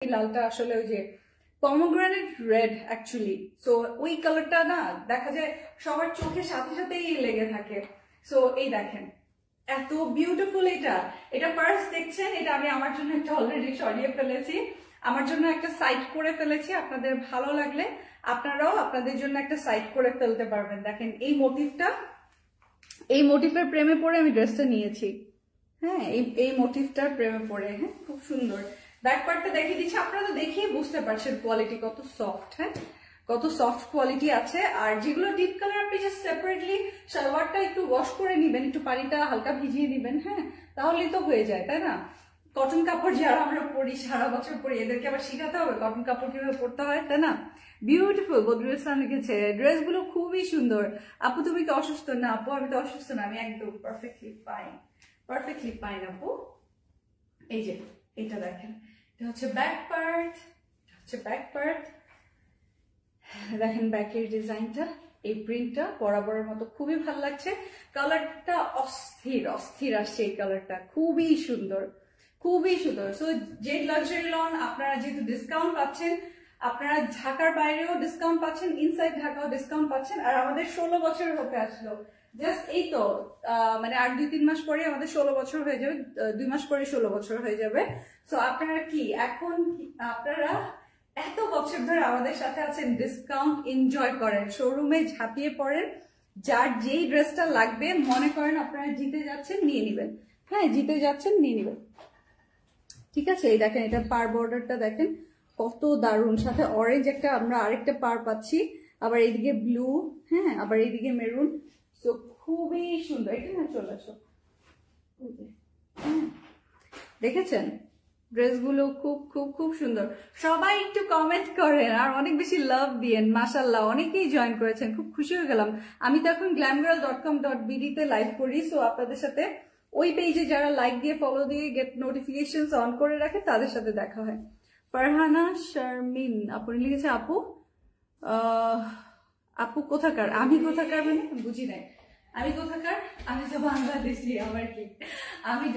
এই লালটা আসলে ওই যে পমোগ্রানেট রেড অ্যাকচুয়ালি, সো ওই কালারটা না দেখা যায় সবার চোখের সাথে সাথেই লেগে থাকে। সো এই দেখেন এত বিউটিফুল, এটা ফার্স্ট দেখছেন, এটা আমি আমার জন্য একটা অলরেডি সরিয়ে ফেলেছি, আমার জন্য একটা সাইড করে ফেলেছি। আপনাদের ভালো লাগলে আপনারাও আপনাদের জন্য একটা সাইড করে ফেলতে পারবেন। দেখেন এই মোটিফের প্রেমে পড়ে আমি ড্রেসটা নিয়েছি। হ্যাঁ, এই মোটিভটার প্রেমে পড়ে। হ্যাঁ, খুব সুন্দর। ব্যাক পার্টটা দেখিয়ে দিচ্ছি, আপনারা তো দেখেই বুঝতে পারছেন কোয়ালিটি কত সফট। হ্যাঁ, কত সফট কোয়ালিটি আছে। আর যেগুলো ডিপ কালার আপনি জাস্ট সেপারেটলি সালোয়ারটা একটু ওয়াশ করে নিবেন, একটু পানিটা হালকা ভিজিয়ে নিবেন। হ্যাঁ, তাহলেই তো হয়ে যায়, তাই না? কটন কাপড় যারা আমরা পরি, সারা বছর পরি, এদেরকে আবার শিখাতে হবে কটন কাপড় কিভাবে পরতে হয়, তাই না? বিউটিফুল বদরুল ইসলাম লিখেছে, ড্রেসগুলো খুবই সুন্দর। আপু তুমি কি অসুস্থ? না আপু, আমি তো অসুস্থ না, আমি একদম পারফেক্টলি ফাইন, পারফেক্টলি ফাইন আপু। এই যে এটা দেখেন, এটা হচ্ছে ব্যাক পার্ট, দেখেন ব্যাকের ডিজাইনটা, এই প্রিন্টটা বরাবরের মতো খুবই ভালো লাগছে। কালারটা অস্থির আসছে, এই কালারটা খুবই সুন্দর, খুবই সুন্দর। সো জেড লাক্সারি লন আপনারা যেহেতু ডিসকাউন্ট পাচ্ছেন, আপনারা ঢাকার বাইরেও ডিসকাউন্ট পাচ্ছেন, ইনসাইড ঢাকাও ডিসকাউন্ট পাচ্ছেন। আর আমাদের 16 বছর হতে আসলো, জাস্ট এই তো মানে আর 2-3 মাস পরে আমাদের 16 বছর হয়ে যাবে, 2 মাস পরে 16 বছর হয়ে যাবে। সো আপনারা কি এখন আপনারা এত বছর ধরে আমাদের সাথে আছেন, ডিসকাউন্ট এনজয় করেন, শোরুমে ঝাঁপিয়ে পড়েন, যার যেই ড্রেসটা লাগবে মনে করেন আপনারা জিতে যাচ্ছেন নিয়ে নিবেন। হ্যাঁ, জিতে যাচ্ছেন নিয়ে নিবেন, ঠিক আছে? এই দেখেন, এটা পার বর্ডারটা দেখেন কত দারুণ, সাথে অরেঞ্জ একটা আমরা আরেকটা পার পাচ্ছি, আবার এইদিকে ব্লু, হ্যাঁ, আবার এইদিকে মেরুন। তো খুবই সুন্দর। এটা না, চলে আসো, দেখেছেন ড্রেসগুলো খুব খুব খুব সুন্দর। সবাই একটু কমেন্ট করেন আর অনেক বেশি লাভ দিয়েন, মাশাআল্লাহ অনেকেই জয়েন করেছেন, খুব খুশি হয়ে গেলাম। আমি তো এখন glamgirl.com.bd তে লাইভ করি, সো আপনাদের সাথে ওই পেজে যারা লাইক দিয়ে ফলো দিয়ে গেট নোটিফিকেশনস অন করে রাখে তাদের সাথে দেখা হয়। ফারহানা শারমিন আপনি লিখেছে, আপু আপু কোথাকার? আমি কোথাকার মানে বুঝি নাই, আমি কোথাকার? আমি তো বাংলাদেশি, আমার কি, আমি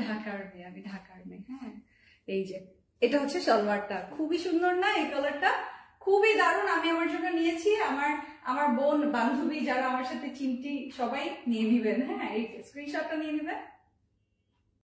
ঢাকার মেয়ে। হ্যাঁ, এই যে এটা হচ্ছে সালোয়ারটা, খুবই সুন্দর না এই কালারটা? খুবই দারুণ। আমি আমার জন্য নিয়েছি, আমার বোন বান্ধবী যারা আমার সাথে চিমটি সবাই নিয়ে নিবেন। হ্যাঁ, এই স্ক্রিনশটটা নিয়ে নিবেন।